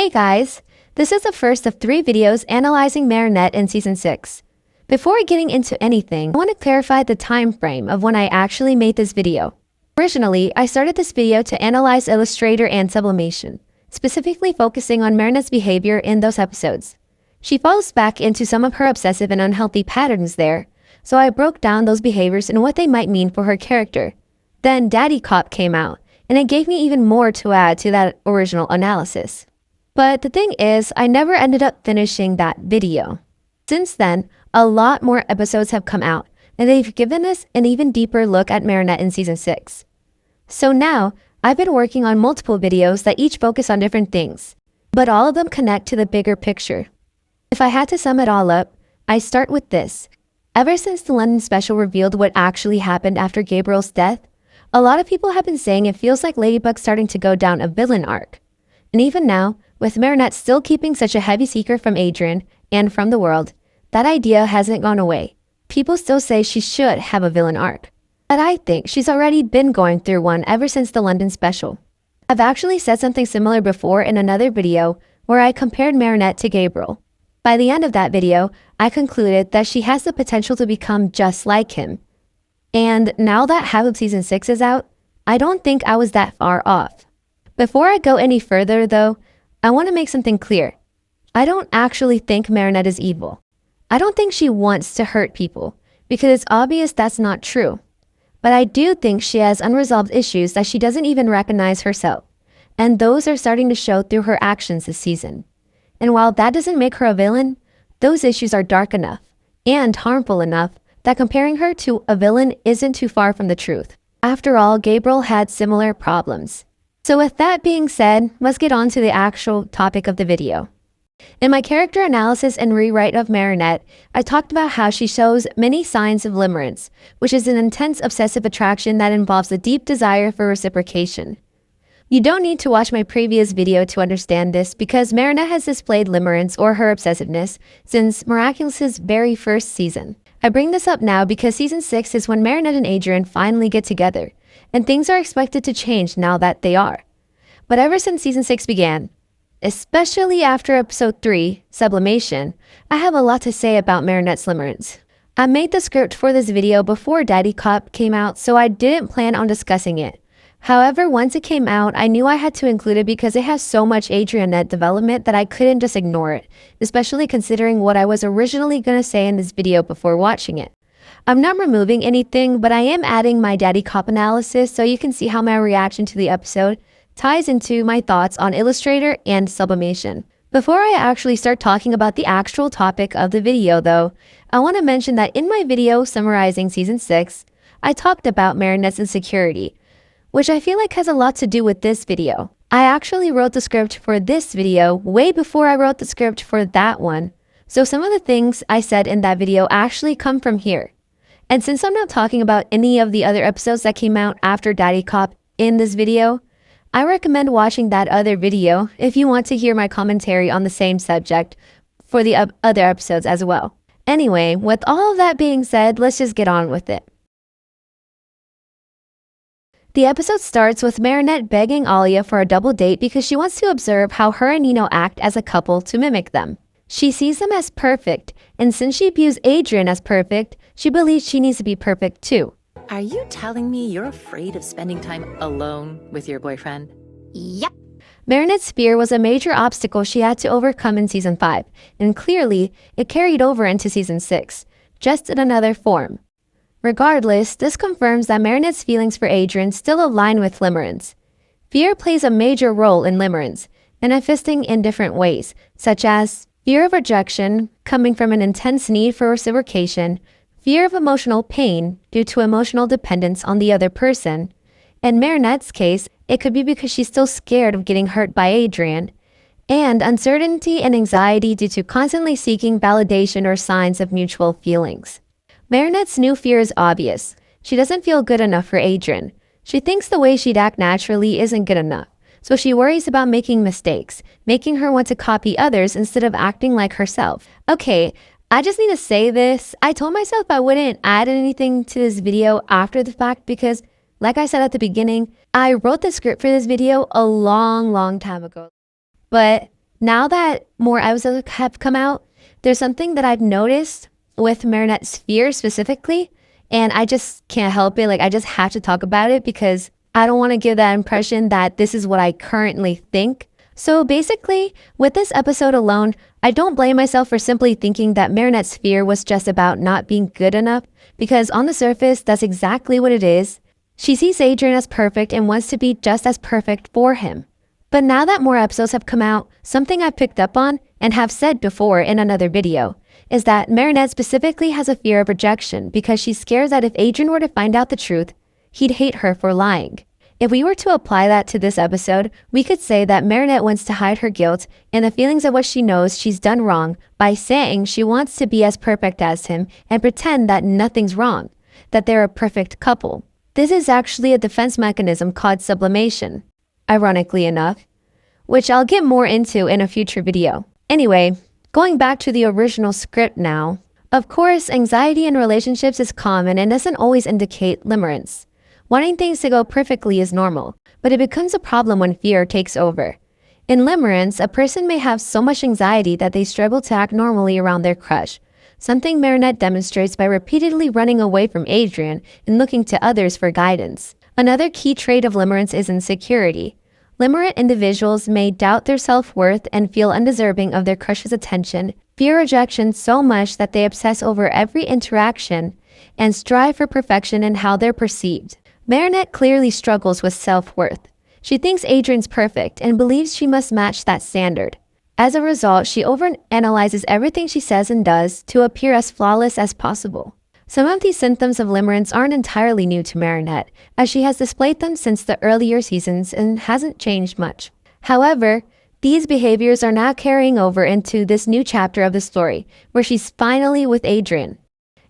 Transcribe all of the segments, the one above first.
Hey guys, this is the first of 3 videos analyzing Marinette in Season 6. Before getting into anything, I want to clarify the time frame of when I actually made this video. Originally, I started this video to analyze Illustrhater and Sublimation, specifically focusing on Marinette's behavior in those episodes. She falls back into some of her obsessive and unhealthy patterns there, so I broke down those behaviors and what they might mean for her character. Then Daddycop came out, and it gave me even more to add to that original analysis. But the thing is, I never ended up finishing that video. Since then, a lot more episodes have come out, and they've given us an even deeper look at Marinette in Season 6. So now, I've been working on multiple videos that each focus on different things, but all of them connect to the bigger picture. If I had to sum it all up, I start with this. Ever since the London special revealed what actually happened after Gabriel's death, a lot of people have been saying it feels like Ladybug's starting to go down a villain arc. And even now, with Marinette still keeping such a heavy secret from Adrien and from the world, that idea hasn't gone away. People still say she should have a villain arc. But I think she's already been going through one ever since the London special. I've actually said something similar before in another video where I compared Marinette to Gabriel. By the end of that video, I concluded that she has the potential to become just like him. And now that half of Season 6 is out, I don't think I was that far off. Before I go any further though, I want to make something clear. I don't actually think Marinette is evil. I don't think she wants to hurt people, because it's obvious that's not true. But I do think she has unresolved issues that she doesn't even recognize herself, and those are starting to show through her actions this season. And while that doesn't make her a villain, those issues are dark enough and harmful enough that comparing her to a villain isn't too far from the truth. After all, Gabriel had similar problems. So with that being said, let's get on to the actual topic of the video. In my character analysis and rewrite of Marinette, I talked about how she shows many signs of limerence, which is an intense obsessive attraction that involves a deep desire for reciprocation. You don't need to watch my previous video to understand this because Marinette has displayed limerence or her obsessiveness since Miraculous's very first season. I bring this up now because Season 6 is when Marinette and Adrien finally get together, and things are expected to change now that they are. But ever since Season 6 began, especially after Episode 3, Sublimation, I have a lot to say about Marinette's limerence. I made the script for this video before Daddycop came out, so I didn't plan on discussing it. However, once it came out, I knew I had to include it because it has so much Adriennette development that I couldn't just ignore it, especially considering what I was originally going to say in this video before watching it. I'm not removing anything, but I am adding my Daddycop analysis so you can see how my reaction to the episode ties into my thoughts on Illustrhater and Sublimation. Before I actually start talking about the actual topic of the video though, I want to mention that in my video summarizing Season 6, I talked about Marinette's insecurity, which I feel like has a lot to do with this video. I actually wrote the script for this video way before I wrote the script for that one, so some of the things I said in that video actually come from here. And since I'm not talking about any of the other episodes that came out after Daddycop in this video, I recommend watching that other video if you want to hear my commentary on the same subject for the other episodes as well. Anyway, with all of that being said, let's just get on with it. The episode starts with Marinette begging Alia for a double date because she wants to observe how her and Nino act as a couple to mimic them. She sees them as perfect, and since she views Adrien as perfect, she believes she needs to be perfect too. Are you telling me you're afraid of spending time alone with your boyfriend? Yep. Marinette's fear was a major obstacle she had to overcome in Season 5, and clearly, it carried over into Season 6, just in another form. Regardless, this confirms that Marinette's feelings for Adrien still align with limerence. Fear plays a major role in limerence, manifesting in different ways, such as fear of rejection, coming from an intense need for reciprocation, fear of emotional pain due to emotional dependence on the other person. In Marinette's case, it could be because she's still scared of getting hurt by Adrien, and uncertainty and anxiety due to constantly seeking validation or signs of mutual feelings. Marinette's new fear is obvious. She doesn't feel good enough for Adrien. She thinks the way she'd act naturally isn't good enough, so she worries about making mistakes, making her want to copy others instead of acting like herself. Okay, I just need to say this. I told myself I wouldn't add anything to this video after the fact because, like I said at the beginning, I wrote the script for this video a long time ago. But Now that more episodes have come out, there's something that I've noticed with Marinette's fear specifically, and I just can't help it. Like, I just have to talk about it because I don't want to give that impression that this is what I currently think. So basically, with this episode alone, I don't blame myself for simply thinking that Marinette's fear was just about not being good enough, because on the surface, that's exactly what it is. She sees Adrien as perfect and wants to be just as perfect for him. But now that more episodes have come out, something I've picked up on and have said before in another video is that Marinette specifically has a fear of rejection because she's scared that if Adrien were to find out the truth, he'd hate her for lying. If we were to apply that to this episode, we could say that Marinette wants to hide her guilt and the feelings of what she knows she's done wrong by saying she wants to be as perfect as him and pretend that nothing's wrong, that they're a perfect couple. This is actually a defense mechanism called sublimation, ironically enough, which I'll get more into in a future video. Anyway, going back to the original script now, of course, anxiety in relationships is common and doesn't always indicate limerence. Wanting things to go perfectly is normal, but it becomes a problem when fear takes over. In limerence, a person may have so much anxiety that they struggle to act normally around their crush, something Marinette demonstrates by repeatedly running away from Adrien and looking to others for guidance. Another key trait of limerence is insecurity. Limerent individuals may doubt their self-worth and feel undeserving of their crush's attention, fear rejection so much that they obsess over every interaction, and strive for perfection in how they're perceived. Marinette clearly struggles with self-worth. She thinks Adrien's perfect and believes she must match that standard. As a result, she overanalyzes everything she says and does to appear as flawless as possible. Some of these symptoms of limerence aren't entirely new to Marinette, as she has displayed them since the earlier seasons and hasn't changed much. However, these behaviors are now carrying over into this new chapter of the story, where she's finally with Adrien.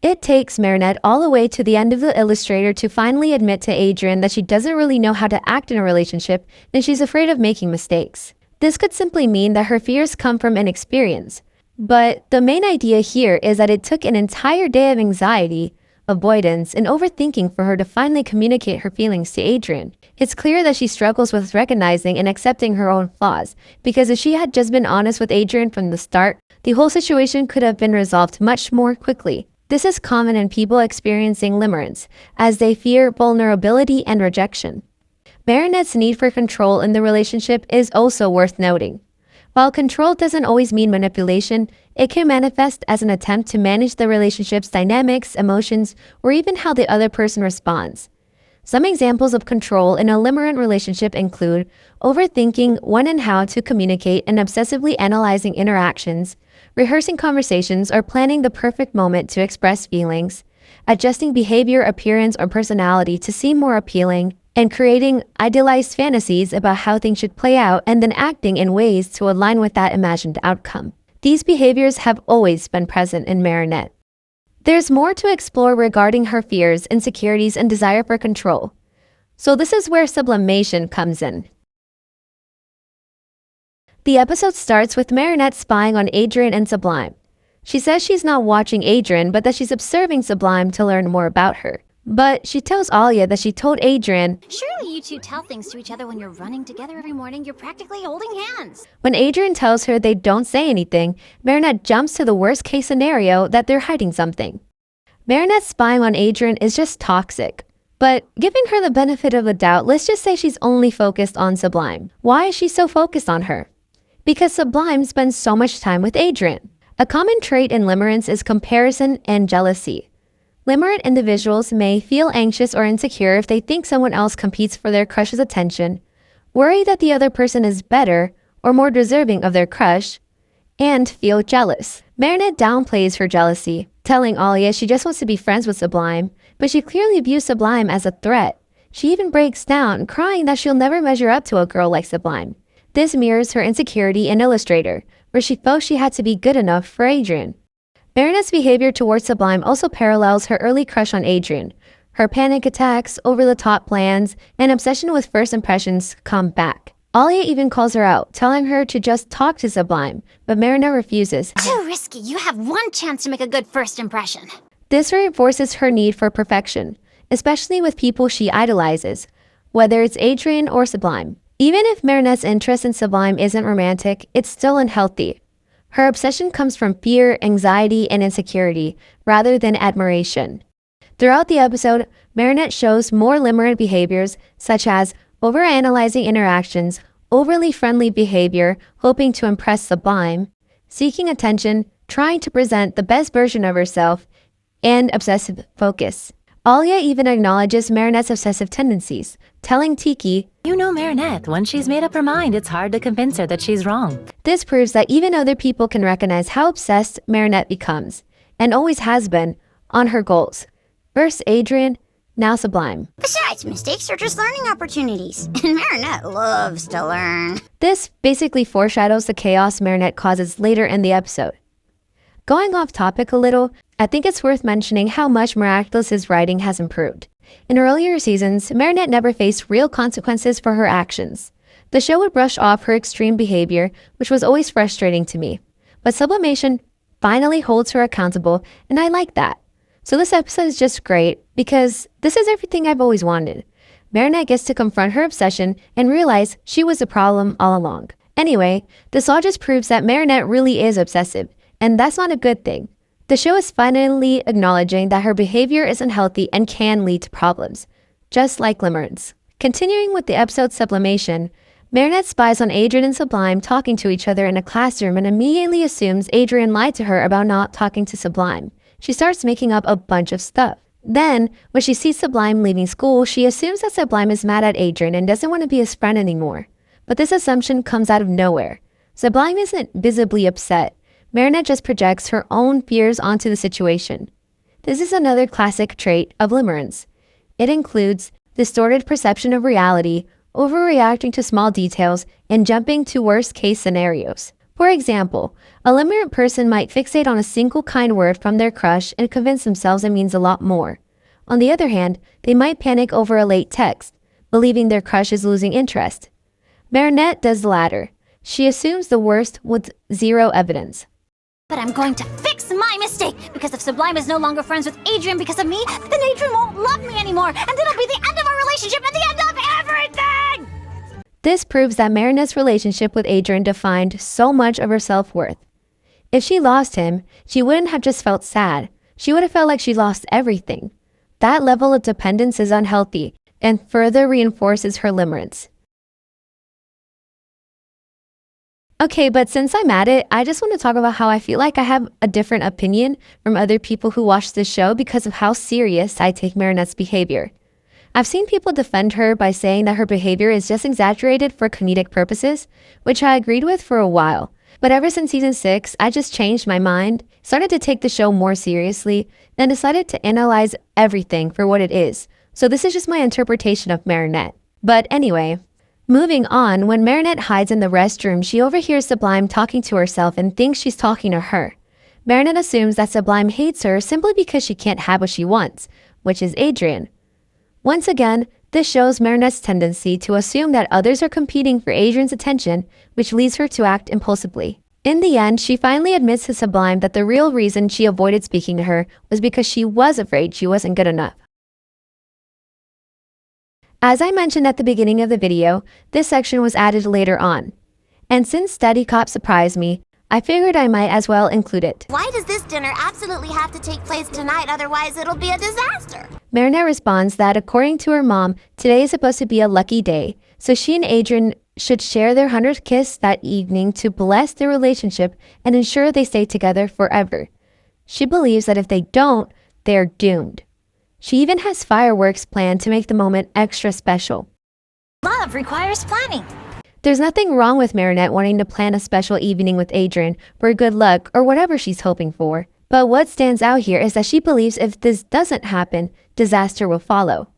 It takes Marinette all the way to the end of the Illustrhater to finally admit to Adrien that she doesn't really know how to act in a relationship and she's afraid of making mistakes. This could simply mean that her fears come from inexperience. But the main idea here is that it took an entire day of anxiety, avoidance, and overthinking for her to finally communicate her feelings to Adrien. It's clear that she struggles with recognizing and accepting her own flaws, because if she had just been honest with Adrien from the start, the whole situation could have been resolved much more quickly. This is common in people experiencing limerence, as they fear vulnerability and rejection. Marinette's need for control in the relationship is also worth noting. While control doesn't always mean manipulation, it can manifest as an attempt to manage the relationship's dynamics, emotions, or even how the other person responds. Some examples of control in a limerent relationship include overthinking when and how to communicate and obsessively analyzing interactions, rehearsing conversations or planning the perfect moment to express feelings, adjusting behavior, appearance, or personality to seem more appealing, and creating idealized fantasies about how things should play out and then acting in ways to align with that imagined outcome. These behaviors have always been present in Marinette. There's more to explore regarding her fears, insecurities, and desire for control. So this is where sublimation comes in. The episode starts with Marinette spying on Adrien and Sublime. She says she's not watching Adrien, but that she's observing Sublime to learn more about her. But she tells Alia that she told Adrien, "Surely you two tell things to each other when you're running together every morning. You're practically holding hands." When Adrien tells her they don't say anything, Marinette jumps to the worst case scenario that they're hiding something. Marinette spying on Adrien is just toxic. But giving her the benefit of the doubt, let's just say she's only focused on Sublime. Why is she so focused on her? Because Sublime spends so much time with Adrien. A common trait in limerence is comparison and jealousy. Limerent individuals may feel anxious or insecure if they think someone else competes for their crush's attention, worry that the other person is better or more deserving of their crush, and feel jealous. Marinette downplays her jealousy, telling Alia she just wants to be friends with Sublime, but she clearly views Sublime as a threat. She even breaks down, crying that she'll never measure up to a girl like Sublime. This mirrors her insecurity in Illustrhater, where she felt she had to be good enough for Adrien. Marinette's behavior towards Sublime also parallels her early crush on Adrien. Her panic attacks, over-the-top plans, and obsession with first impressions come back. Alia even calls her out, telling her to just talk to Sublime, but Marinette refuses. Too risky. You have one chance to make a good first impression. This reinforces her need for perfection, especially with people she idolizes, whether it's Adrien or Sublime. Even if Marinette's interest in Sublime isn't romantic, it's still unhealthy. Her obsession comes from fear, anxiety, and insecurity, rather than admiration. Throughout the episode, Marinette shows more limerent behaviors, such as overanalyzing interactions, overly friendly behavior, hoping to impress Sublime, seeking attention, trying to present the best version of herself, and obsessive focus. Alia even acknowledges Marinette's obsessive tendencies, telling Tiki, You know Marinette, once she's made up her mind, it's hard to convince her that she's wrong. This proves that even other people can recognize how obsessed Marinette becomes, and always has been, on her goals. First Adrien, now Sublime. Besides, mistakes are just learning opportunities, and Marinette loves to learn. This basically foreshadows the chaos Marinette causes later in the episode. Going off topic a little, I think it's worth mentioning how much Miraculous's writing has improved. In earlier seasons, Marinette never faced real consequences for her actions. The show would brush off her extreme behavior, which was always frustrating to me. But Sublimation finally holds her accountable, and I like that. So this episode is just great because this is everything I've always wanted. Marinette gets to confront her obsession and realize she was the problem all along. Anyway, this all just proves that Marinette really is obsessive, and that's not a good thing. The show is finally acknowledging that her behavior is unhealthy and can lead to problems, just like limerence. Continuing with the episode Sublimation, Marinette spies on Adrien and Sublime talking to each other in a classroom and immediately assumes Adrien lied to her about not talking to Sublime. She starts making up a bunch of stuff. Then, when she sees Sublime leaving school, she assumes that Sublime is mad at Adrien and doesn't want to be his friend anymore. But this assumption comes out of nowhere. Sublime isn't visibly upset. Marinette just projects her own fears onto the situation. This is another classic trait of limerence. It includes distorted perception of reality, overreacting to small details, and jumping to worst-case scenarios. For example, a limerent person might fixate on a single kind word from their crush and convince themselves it means a lot more. On the other hand, they might panic over a late text, believing their crush is losing interest. Marinette does the latter. She assumes the worst with zero evidence. But I'm going to fix my mistake, because if Sublime is no longer friends with Adrien because of me, then Adrien won't love me anymore, and it'll be the end of our relationship and the end of everything! This proves that Marinette's relationship with Adrien defined so much of her self-worth. If she lost him, she wouldn't have just felt sad. She would have felt like she lost everything. That level of dependence is unhealthy and further reinforces her limerence. Okay, but since I'm at it, I just want to talk about how I feel like I have a different opinion from other people who watch this show because of how serious I take Marinette's behavior. I've seen people defend her by saying that her behavior is just exaggerated for comedic purposes, which I agreed with for a while. But ever since season 6, I just changed my mind, started to take the show more seriously, then decided to analyze everything for what it is. So this is just my interpretation of Marinette. But anyway, moving on, when Marinette hides in the restroom, she overhears Sublime talking to herself and thinks she's talking to her. Marinette assumes that Sublime hates her simply because she can't have what she wants, which is Adrien. Once again, this shows Marinette's tendency to assume that others are competing for Adrien's attention, which leads her to act impulsively. In the end, she finally admits to Sublime that the real reason she avoided speaking to her was because she was afraid she wasn't good enough. As I mentioned at the beginning of the video, this section was added later on. And since Daddycop surprised me, I figured I might as well include it. Why does this dinner absolutely have to take place tonight, otherwise it'll be a disaster? Marinette responds that according to her mom, today is supposed to be a lucky day, so she and Adrien should share their 100th kiss that evening to bless their relationship and ensure they stay together forever. She believes that if they don't, they're doomed. She even has fireworks planned to make the moment extra special. Love requires planning. There's nothing wrong with Marinette wanting to plan a special evening with Adrien for good luck or whatever she's hoping for. But what stands out here is that she believes if this doesn't happen, disaster will follow.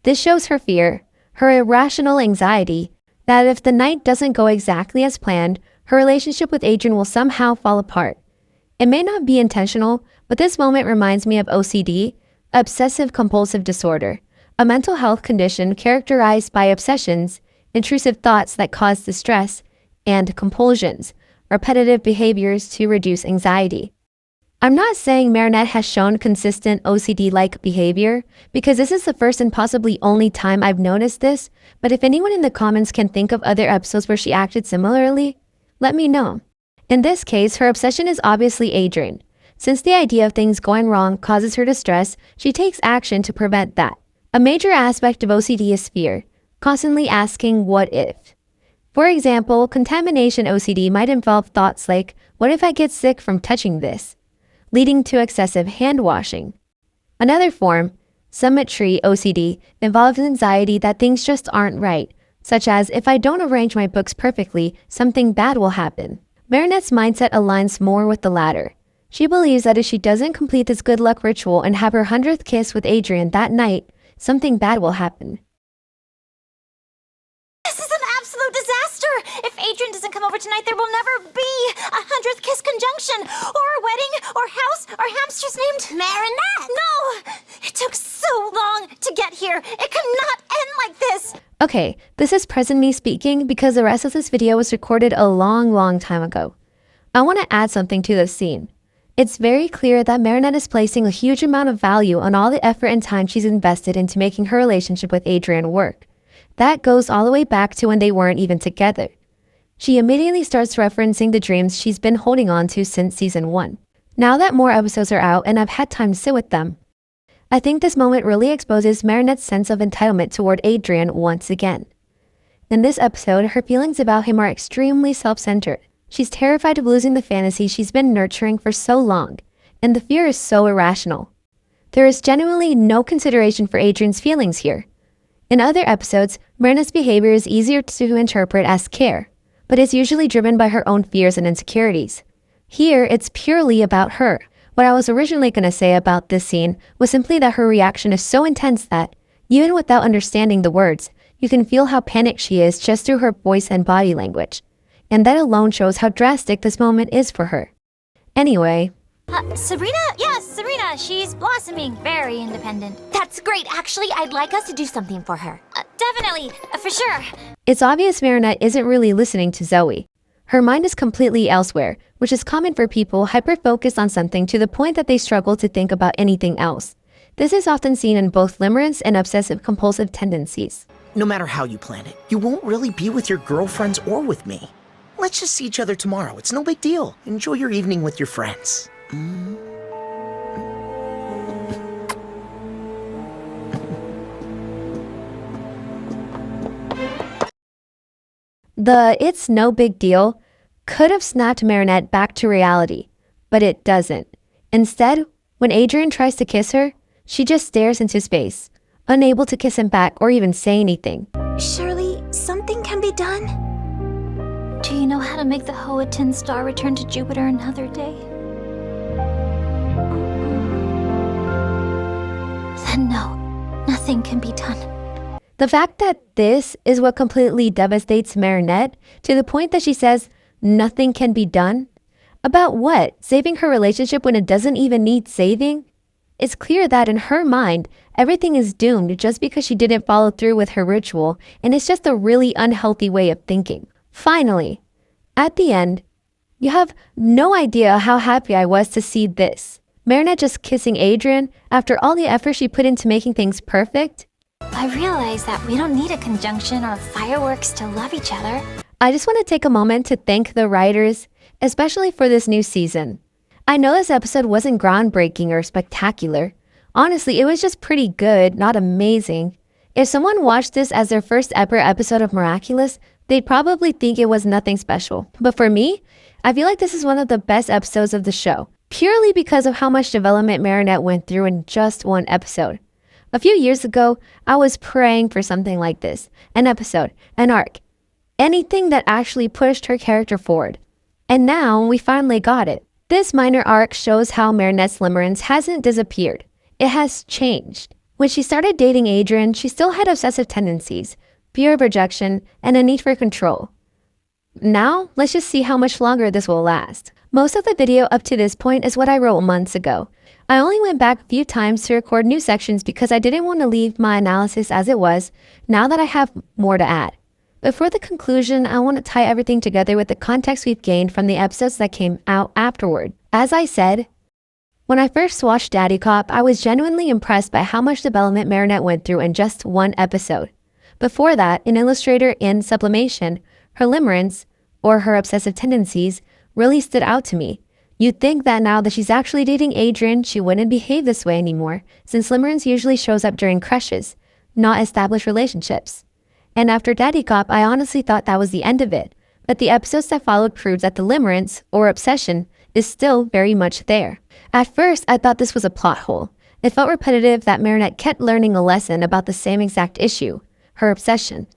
This shows her fear, her irrational anxiety, that if the night doesn't go exactly as planned, her relationship with Adrien will somehow fall apart. It may not be intentional, but this moment reminds me of OCD, obsessive-compulsive disorder, a mental health condition characterized by obsessions, intrusive thoughts that cause distress, and compulsions, repetitive behaviors to reduce anxiety. I'm not saying Marinette has shown consistent OCD-like behavior, because this is the first and possibly only time I've noticed this, but if anyone in the comments can think of other episodes where she acted similarly, let me know. In this case, her obsession is obviously Adrien. Since the idea of things going wrong causes her distress, she takes action to prevent that. A major aspect of OCD is fear, constantly asking what if. For example, contamination OCD might involve thoughts like, what if I get sick from touching this? Leading to excessive hand washing. Another form, symmetry OCD, involves anxiety that things just aren't right, such as if I don't arrange my books perfectly, something bad will happen. Marinette's mindset aligns more with the latter. She believes that if she doesn't complete this good luck ritual and have her 100th kiss with Adrien that night, something bad will happen. This is an absolute disaster! If Adrien doesn't come over tonight, there will never be a 100th kiss conjunction, or a wedding, or house, or hamsters named Marinette! No! It took so long to get here. It cannot end like this! Okay, this is present me speaking because the rest of this video was recorded a long time ago. I want to add something to this scene. It's very clear that Marinette is placing a huge amount of value on all the effort and time she's invested into making her relationship with Adrien work. That goes all the way back to when they weren't even together. She immediately starts referencing the dreams she's been holding on to since season 1. Now that more episodes are out and I've had time to sit with them, I think this moment really exposes Marinette's sense of entitlement toward Adrien once again. In this episode, her feelings about him are extremely self-centered. She's terrified of losing the fantasy she's been nurturing for so long, and the fear is so irrational. There is genuinely no consideration for Adrien's feelings here. In other episodes, Marinette's behavior is easier to interpret as care, but is usually driven by her own fears and insecurities. Here, it's purely about her. What I was originally going to say about this scene was simply that her reaction is so intense that, even without understanding the words, you can feel how panicked she is just through her voice and body language. And that alone shows how drastic this moment is for her. Anyway. Sabrina? Yes, Sabrina. She's blossoming. Very independent. That's great. Actually, I'd like us to do something for her. Definitely. For sure. It's obvious Marinette isn't really listening to Zoe. Her mind is completely elsewhere, which is common for people hyper-focused on something to the point that they struggle to think about anything else. This is often seen in both limerence and obsessive-compulsive tendencies. No matter how you plan it, you won't really be with your girlfriends or with me. Let's just see each other tomorrow. It's no big deal. Enjoy your evening with your friends. The "it's no big deal" could have snapped Marinette back to reality, but it doesn't. Instead, when Adrien tries to kiss her, she just stares into space, unable to kiss him back or even say anything. Surely, something can be done? Do you know how to make the Hoatan star return to Jupiter another day? Then no, nothing can be done. The fact that this is what completely devastates Marinette to the point that she says nothing can be done? About what? Saving her relationship when it doesn't even need saving? It's clear that in her mind, everything is doomed just because she didn't follow through with her ritual, and it's just a really unhealthy way of thinking. Finally, at the end, you have no idea how happy I was to see this. Marinette just kissing Adrien after all the effort she put into making things perfect. I realize that we don't need a conjunction or fireworks to love each other. I just want to take a moment to thank the writers, especially for this new season. I know this episode wasn't groundbreaking or spectacular. Honestly, it was just pretty good, not amazing. If someone watched this as their first ever episode of Miraculous, they'd probably think it was nothing special. But for me, I feel like this is one of the best episodes of the show, purely because of how much development Marinette went through in just one episode. A few years ago, I was praying for something like this, an episode, an arc, anything that actually pushed her character forward. And now we finally got it. This minor arc shows how Marinette's limerence hasn't disappeared. It has changed. When she started dating Adrien, she still had obsessive tendencies, fear of rejection, and a need for control. Now, let's just see how much longer this will last. Most of the video up to this point is what I wrote months ago. I only went back a few times to record new sections because I didn't want to leave my analysis as it was, now that I have more to add. But for the conclusion, I want to tie everything together with the context we've gained from the episodes that came out afterward. As I said, When I first watched Daddycop, I was genuinely impressed by how much development Marinette went through in just one episode. Before that, in Illustrhater and Sublimation, her limerence, or her obsessive tendencies, really stood out to me. You'd think that now that she's actually dating Adrien, she wouldn't behave this way anymore, since limerence usually shows up during crushes, not established relationships. And after Daddycop, I honestly thought that was the end of it, but the episodes that followed proved that the limerence, or obsession, is still very much there. At first, I thought this was a plot hole. It felt repetitive that Marinette kept learning a lesson about the same exact issue, her obsession,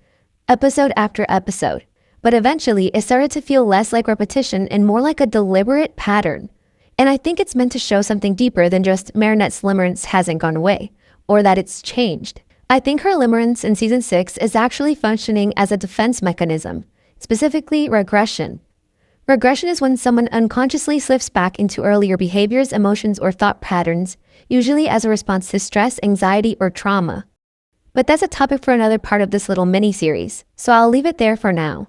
episode after episode. But eventually, it started to feel less like repetition and more like a deliberate pattern. And I think it's meant to show something deeper than just Marinette's limerence hasn't gone away, or that it's changed. I think her limerence in Season 6 is actually functioning as a defense mechanism, specifically regression. Regression is when someone unconsciously slips back into earlier behaviors, emotions, or thought patterns, usually as a response to stress, anxiety, or trauma. But that's a topic for another part of this little mini-series, so I'll leave it there for now.